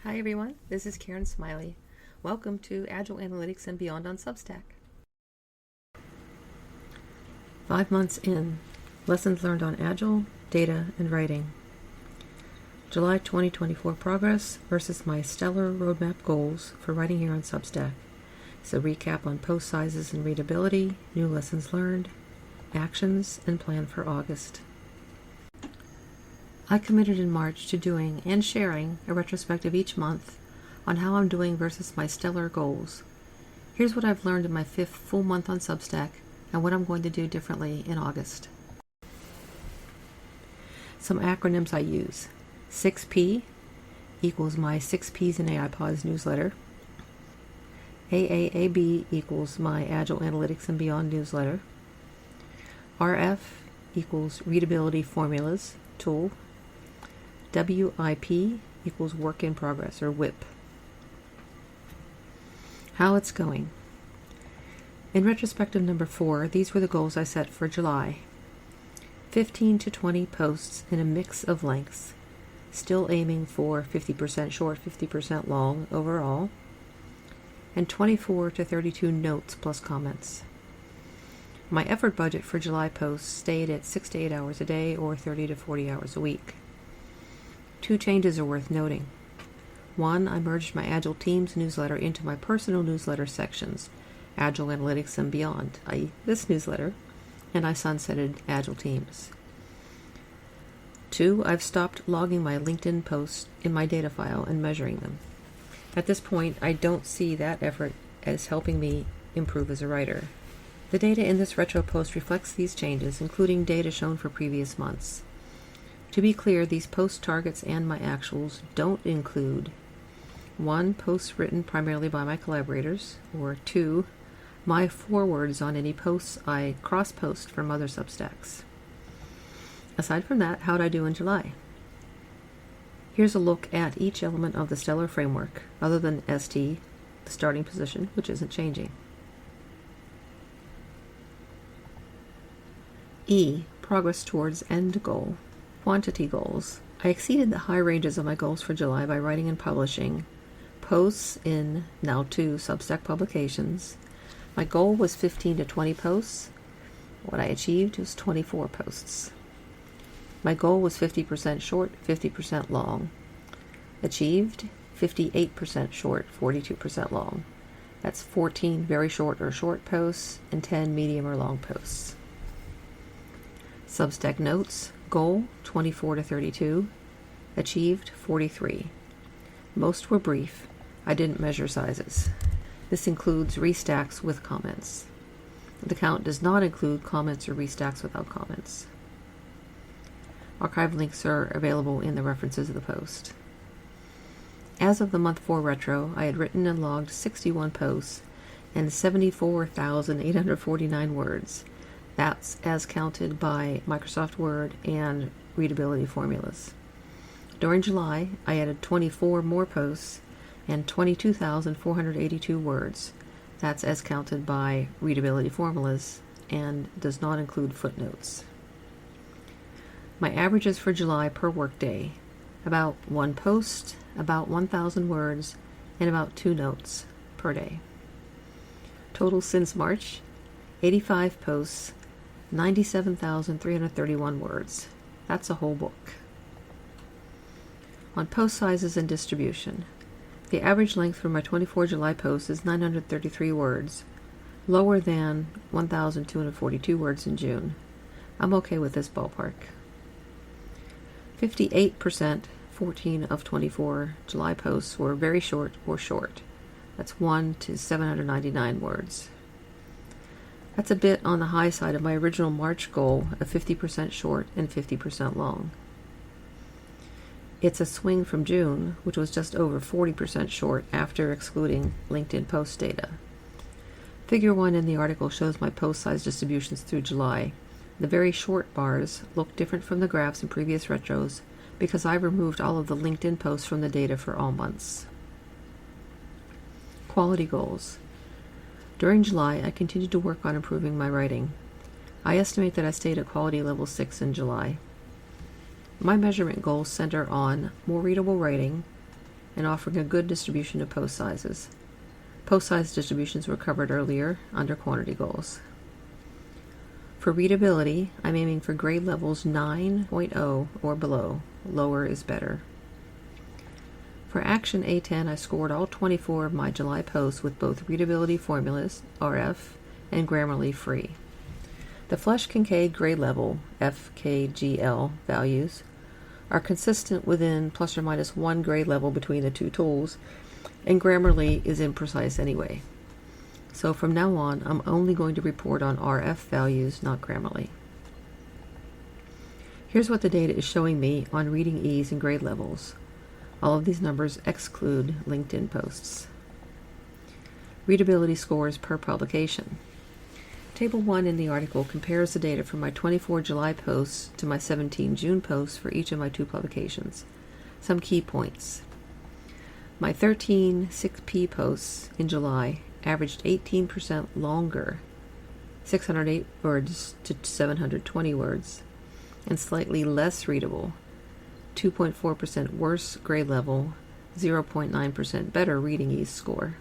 Hi everyone, this is Karen Smiley. Welcome to Agile Analytics and Beyond on Substack. 5 months in, lessons learned on Agile, data, and writing. July 2024 progress versus my stellar roadmap goals for writing here on Substack. It's a recap on post sizes and readability, new lessons learned, actions, and plan for August. I committed in March to doing and sharing a retrospective each month on how I'm doing versus my stellar goals. Here's what I've learned in my 5th full month on Substack and what I'm going to do differently in August. Some acronyms I use. 6P equals my 6 Ps in AI Pods newsletter. AAAB equals my Agile Analytics and Beyond newsletter. RF equals Readability Formulas tool. WIP equals Work in Progress, or WIP. How it's going. In retrospective number 4, these were the goals I set for July. 15 to 20 posts in a mix of lengths, still aiming for 50% short, 50% long overall, and 24 to 32 notes plus comments. My effort budget for July posts stayed at 6 to 8 hours a day or 30 to 40 hours a week. 2 changes are worth noting. 1, I merged my Agile Teams newsletter into my personal newsletter sections, Agile Analytics and Beyond, i.e. this newsletter, and I sunsetted Agile Teams. 2, I've stopped logging my LinkedIn posts in my data file and measuring them. At this point, I don't see that effort as helping me improve as a writer. The data in this retro post reflects these changes, including data shown for previous months. To be clear, these post targets and my actuals don't include 1, posts written primarily by my collaborators, or 2, my forwards on any posts I cross-post from other Substacks. Aside from that, how'd I do in July? Here's a look at each element of the Stellar framework, other than ST, the starting position, which isn't changing. E, progress towards end goal. Quantity goals. I exceeded the high ranges of my goals for July by writing and publishing posts in now 2 Substack publications. My goal was 15 to 20 posts. What I achieved was 24 posts. My goal was 50% short, 50% long. Achieved 58% short, 42% long. That's 14 very short or short posts and 10 medium or long posts. Substack notes. Goal 24 to 32. Achieved 43. Most were brief. I didn't measure sizes. This includes restacks with comments. The count does not include comments or restacks without comments. Archive links are available in the references of the post. As of the month 4 retro, I had written and logged 61 posts and 74,849 words. That's as counted by Microsoft Word and readability formulas. During July, I added 24 more posts and 22,482 words. That's as counted by readability formulas and does not include footnotes. My averages for July per workday: about 1 post, about 1,000 words, and about 2 notes per day. Total since March: 85 posts, 97,331 words. That's a whole book. On post sizes and distribution, the average length for my 24 July posts is 933 words, lower than 1,242 words in June. I'm okay with this ballpark. 58%, 14 of 24 July posts, were very short or short. That's 1 to 799 words. That's a bit on the high side of my original March goal of 50% short and 50% long. It's a swing from June, which was just over 40% short after excluding LinkedIn post data. Figure 1 in the article shows my post size distributions through July. The very short bars look different from the graphs in previous retros because I removed all of the LinkedIn posts from the data for all months. Quality goals. During July, I continued to work on improving my writing. I estimate that I stayed at quality level 6 in July. My measurement goals center on more readable writing, and offering a good distribution of post sizes. Post size distributions were covered earlier under quantity goals. For readability, I'm aiming for grade levels 9.0 or below. Lower is better. For Action A10, I scored all 24 of my July posts with both readability formulas, RF, and Grammarly free. The Flesch-Kincaid grade level, FKGL, values are consistent within plus or minus 1 grade level between the two tools, and Grammarly is imprecise anyway. So from now on, I'm only going to report on RF values, not Grammarly. Here's what the data is showing me on reading ease and grade levels. All of these numbers exclude LinkedIn posts. Readability scores per publication. Table 1 in the article compares the data from my 24 July posts to my 17 June posts for each of my 2 publications. Some key points. My 13 6P posts in July averaged 18% longer, 608 words to 720 words, and slightly less readable, 2.4% worse grade level, 0.9% better reading ease score.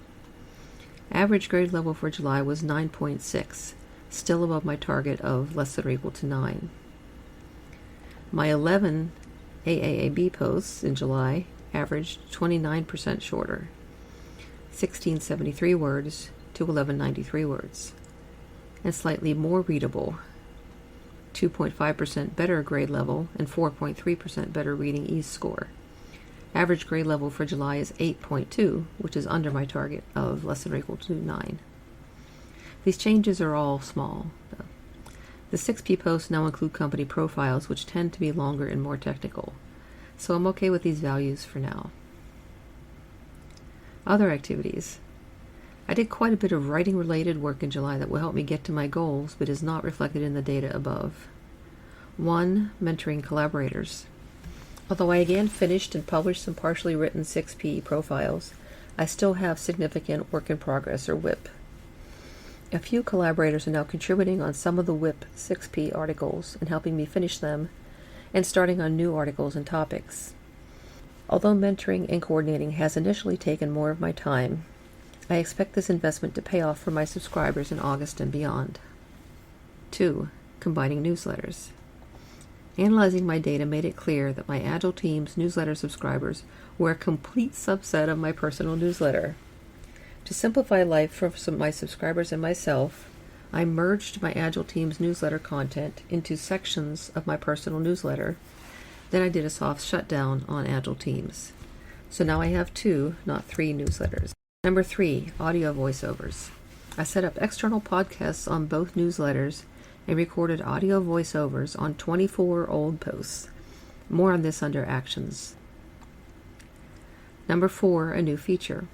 Average grade level for July was 9.6, still above my target of less than or equal to 9. My 11 AAAB posts in July averaged 29% shorter, 1673 words to 1193 words, and slightly more readable, 2.5% better grade level and 4.3% better reading ease score. Average grade level for July is 8.2, which is under my target of less than or equal to 9. These changes are all small, though. The 6P posts now include company profiles, which tend to be longer and more technical, so I'm okay with these values for now. Other activities. I did quite a bit of writing-related work in July that will help me get to my goals, but is not reflected in the data above. 1. Mentoring collaborators. Although I again finished and published some partially written 6P profiles, I still have significant work in progress, or WIP. A few collaborators are now contributing on some of the WIP 6P articles and helping me finish them, and starting on new articles and topics. Although mentoring and coordinating has initially taken more of my time, I expect this investment to pay off for my subscribers in August and beyond. 2. Combining newsletters. Analyzing my data made it clear that my Agile team's newsletter subscribers were a complete subset of my personal newsletter. To simplify life for my subscribers and myself, I merged my Agile team's newsletter content into sections of my personal newsletter. Then I did a soft shutdown on Agile teams. So now I have 2, not 3 newsletters. Number 3, audio voiceovers. I set up external podcasts on both newsletters and recorded audio voiceovers on 24 old posts. More on this under Actions. Number 4, a new feature.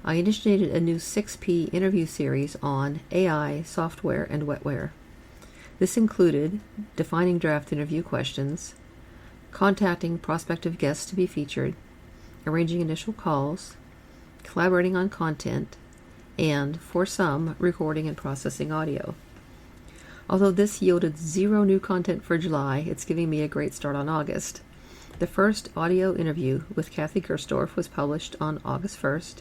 I initiated a new 6P interview series on AI, software, and wetware. This included defining draft interview questions, contacting prospective guests to be featured, arranging initial calls, collaborating on content, and, for some, recording and processing audio. Although this yielded 0 new content for July, it's giving me a great start on August. The first audio interview with Kathy Gersdorf was published on August 1st,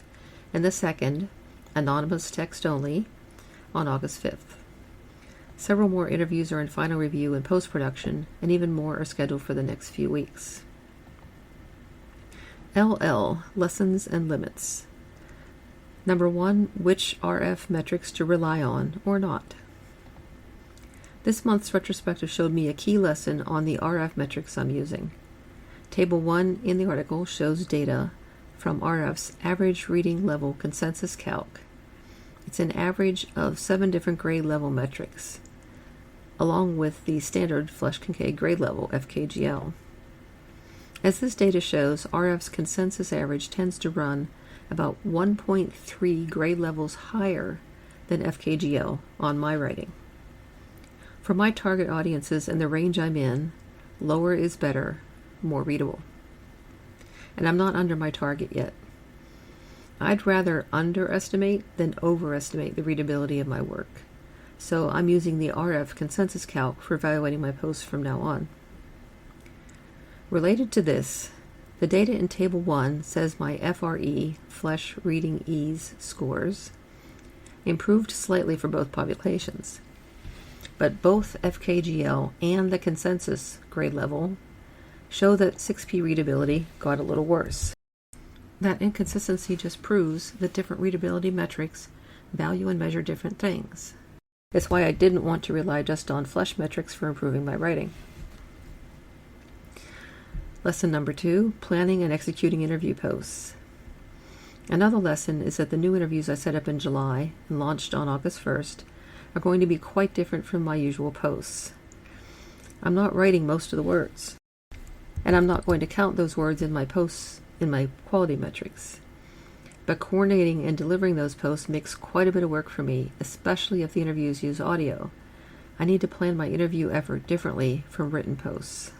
and the second, anonymous text only, on August 5th. Several more interviews are in final review and post-production, and even more are scheduled for the next few weeks. LL, Lessons and Limits. Number 1, which RF metrics to rely on or not. This month's retrospective showed me a key lesson on the RF metrics I'm using. Table 1 in the article shows data from RF's average reading level consensus calc. It's an average of 7 different grade level metrics, along with the standard Flesch-Kincaid grade level, FKGL. As this data shows, RF's consensus average tends to run about 1.3 grade levels higher than FKGL on my writing. For my target audiences and the range I'm in, lower is better, more readable. And I'm not under my target yet. I'd rather underestimate than overestimate the readability of my work, so I'm using the RF consensus calc for evaluating my posts from now on. Related to this, The data in Table 1 says my FRE, Flesh Reading Ease, scores improved slightly for both populations, but both FKGL and the consensus grade level show that 6P readability got a little worse. That inconsistency just proves that different readability metrics value and measure different things. It's why I didn't want to rely just on Flesh metrics for improving my writing. Lesson number 2, planning and executing interview posts. Another lesson is that the new interviews I set up in July and launched on August 1st are going to be quite different from my usual posts. I'm not writing most of the words, and I'm not going to count those words in my posts in my quality metrics. But coordinating and delivering those posts makes quite a bit of work for me, especially if the interviews use audio. I need to plan my interview effort differently from written posts.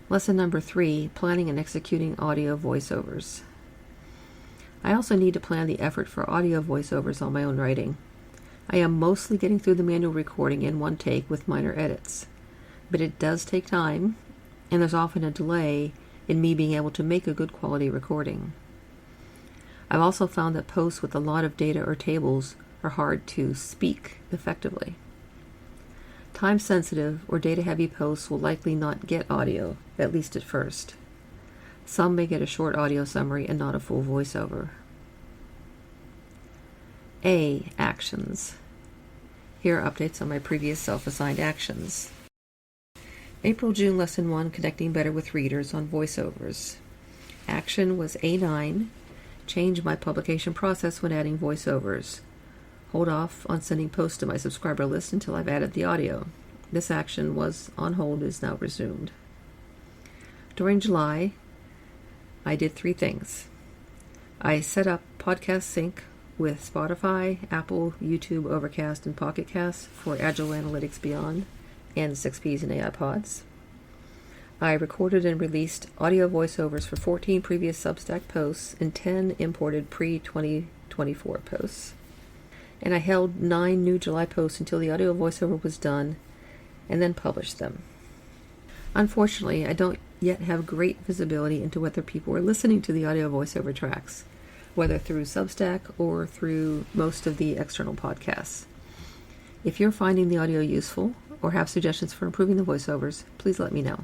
Lesson number 3, planning and executing audio voiceovers. I also need to plan the effort for audio voiceovers on my own writing. I am mostly getting through the manual recording in one take with minor edits, but it does take time, and there's often a delay in me being able to make a good quality recording. I've also found that posts with a lot of data or tables are hard to speak effectively. Time-sensitive or data-heavy posts will likely not get audio, at least at first. Some may get a short audio summary and not a full voiceover. A. Actions. Here are updates on my previous self-assigned actions. April-June Lesson 1, Connecting Better with Readers on Voiceovers. Action was A9, change my publication process when adding voiceovers. Hold off on sending posts to my subscriber list until I've added the audio. This action was on hold, is now resumed. During July, I did 3 things. I set up podcast sync with Spotify, Apple, YouTube, Overcast, and Pocket Cast for Agile Analytics Beyond and 6Ps and AI Pods. I recorded and released audio voiceovers for 14 previous Substack posts and 10 imported pre-2024 posts. And I held 9 new July posts until the audio voiceover was done and then published them. Unfortunately, I don't yet have great visibility into whether people are listening to the audio voiceover tracks, whether through Substack or through most of the external podcasts. If you're finding the audio useful or have suggestions for improving the voiceovers, please let me know.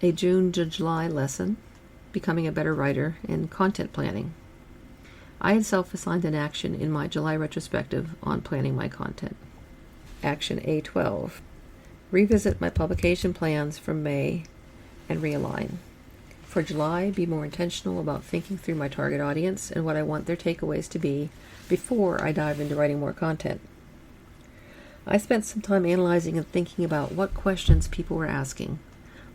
A June to July lesson, Becoming a Better Writer and Content Planning. I had self-assigned an action in my July retrospective on planning my content. Action A12. Revisit my publication plans from May and realign. For July, be more intentional about thinking through my target audience and what I want their takeaways to be before I dive into writing more content. I spent some time analyzing and thinking about what questions people were asking,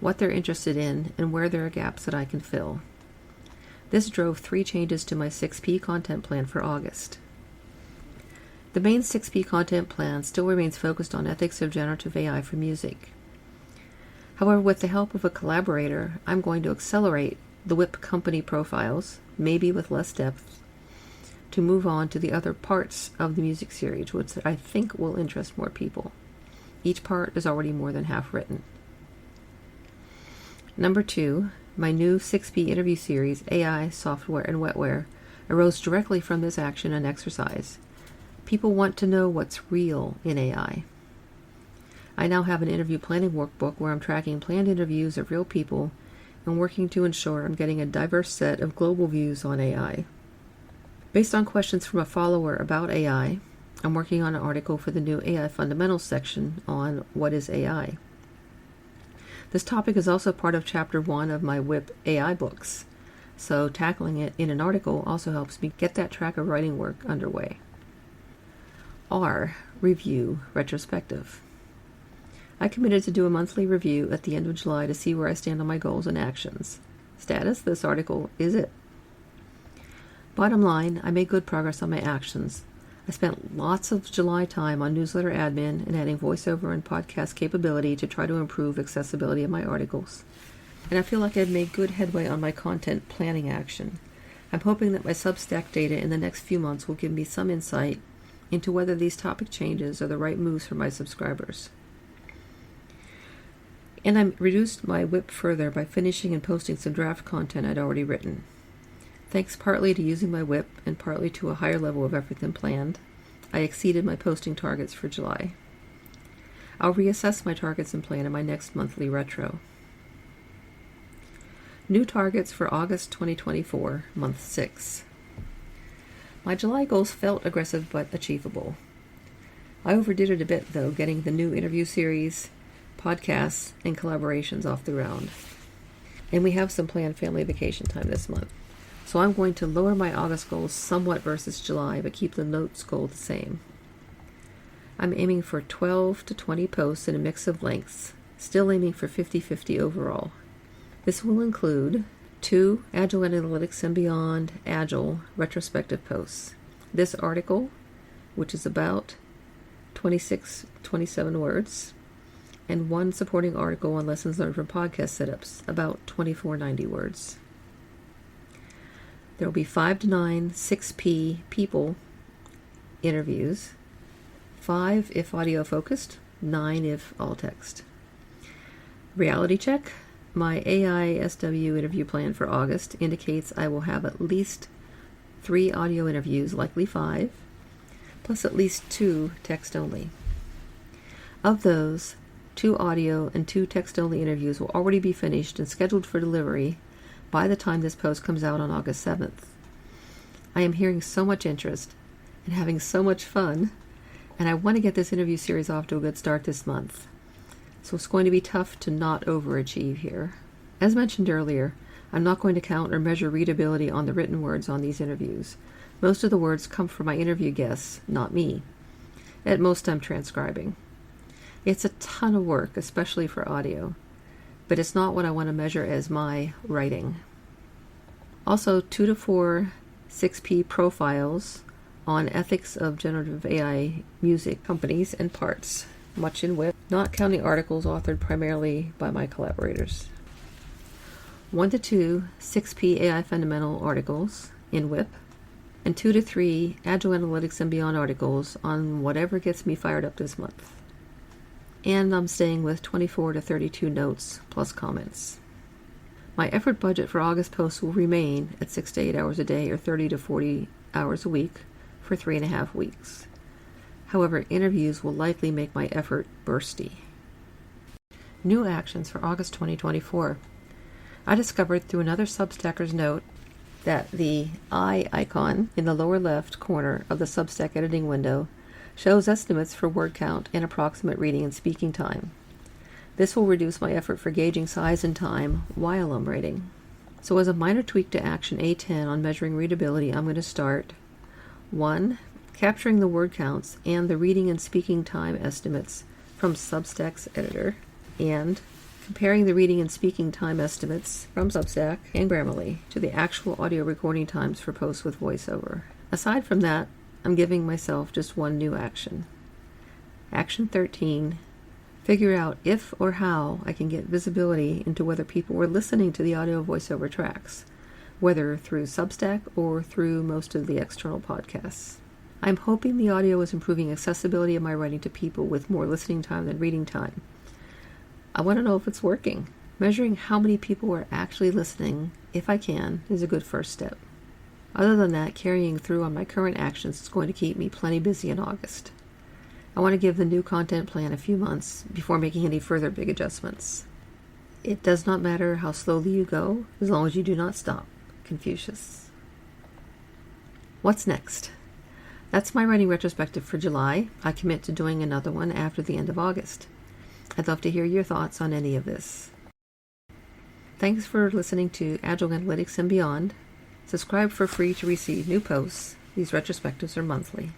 what they're interested in, and where there are gaps that I can fill. This drove 3 changes to my 6P content plan for August. The main 6P content plan still remains focused on ethics of generative AI for music. However, with the help of a collaborator, I'm going to accelerate the WIP company profiles, maybe with less depth, to move on to the other parts of the music series, which I think will interest more people. Each part is already more than half written. Number 2, my new 6P interview series, AI, Software, and Wetware, arose directly from this action and exercise. People want to know what's real in AI. I now have an interview planning workbook where I'm tracking planned interviews of real people and working to ensure I'm getting a diverse set of global views on AI. Based on questions from a follower about AI, I'm working on an article for the new AI Fundamentals section on what is AI. This topic is also part of Chapter 1 of my WIP AI books, so tackling it in an article also helps me get that track of writing work underway. R. Review Retrospective. I committed to do a monthly review at the end of July to see where I stand on my goals and actions. Status: this article is it. Bottom line, I made good progress on my actions. I spent lots of July time on newsletter admin and adding voiceover and podcast capability to try to improve accessibility of my articles. And I feel like I've made good headway on my content planning action. I'm hoping that my Substack data in the next few months will give me some insight into whether these topic changes are the right moves for my subscribers. And I reduced my WIP further by finishing and posting some draft content I'd already written. Thanks partly to using my WIP and partly to a higher level of effort than planned, I exceeded my posting targets for July. I'll reassess my targets and plan in my next monthly retro. New targets for August 2024, month 6. My July goals felt aggressive but achievable. I overdid it a bit, though, getting the new interview series, podcasts, and collaborations off the ground. And we have some planned family vacation time this month. So I'm going to lower my August goals somewhat versus July, but keep the notes goal the same. I'm aiming for 12 to 20 posts in a mix of lengths, still aiming for 50-50 overall. This will include 2 Agile Analytics and Beyond Agile retrospective posts. This article, which is about 26-27 words, and 1 supporting article on lessons learned from podcast setups, about 24-90 words. There will be 5 to 9 6P people interviews, 5 if audio focused, 9 if all text. Reality check. My AISW interview plan for August indicates I will have at least 3 audio interviews, likely 5, plus at least 2 text only. Of those, 2 audio and 2 text only interviews will already be finished and scheduled for delivery by the time this post comes out on August 7th. I am hearing so much interest and having so much fun, and I want to get this interview series off to a good start this month. So it's going to be tough to not overachieve here. As mentioned earlier, I'm not going to count or measure readability on the written words on these interviews. Most of the words come from my interview guests, not me. At most, I'm transcribing. It's a ton of work, especially for audio, but it's not what I want to measure as my writing. Also, 2 to 4 6P profiles on ethics of generative AI music companies and parts, much in WIP, not counting articles authored primarily by my collaborators. 1 to 2 6P AI fundamental articles in WIP, and 2 to 3 Agile Analytics and Beyond articles on whatever gets me fired up this month. And I'm staying with 24 to 32 notes plus comments. My effort budget for August posts will remain at 6 to 8 hours a day or 30 to 40 hours a week for 3.5 weeks. However, interviews will likely make my effort bursty. New actions for August 2024. I discovered through another Substacker's note that the eye icon in the lower left corner of the Substack editing window shows estimates for word count and approximate reading and speaking time. This will reduce my effort for gauging size and time while I'm writing. So as a minor tweak to Action A10 on measuring readability, I'm going to start 1. Capturing the word counts and the reading and speaking time estimates from Substack's editor, and comparing the reading and speaking time estimates from Substack and Grammarly to the actual audio recording times for posts with voiceover. Aside from that, I'm giving myself just 1 new action. Action 13. Figure out if or how I can get visibility into whether people were listening to the audio voiceover tracks, whether through Substack or through most of the external podcasts. I'm hoping the audio is improving accessibility of my writing to people with more listening time than reading time. I want to know if it's working. Measuring how many people are actually listening, if I can, is a good first step. Other than that, carrying through on my current actions is going to keep me plenty busy in August. I want to give the new content plan a few months before making any further big adjustments. It does not matter how slowly you go, as long as you do not stop. Confucius. What's next? That's my writing retrospective for July. I commit to doing another one after the end of August. I'd love to hear your thoughts on any of this. Thanks for listening to Agile Analytics and Beyond. Subscribe for free to receive new posts. These retrospectives are monthly.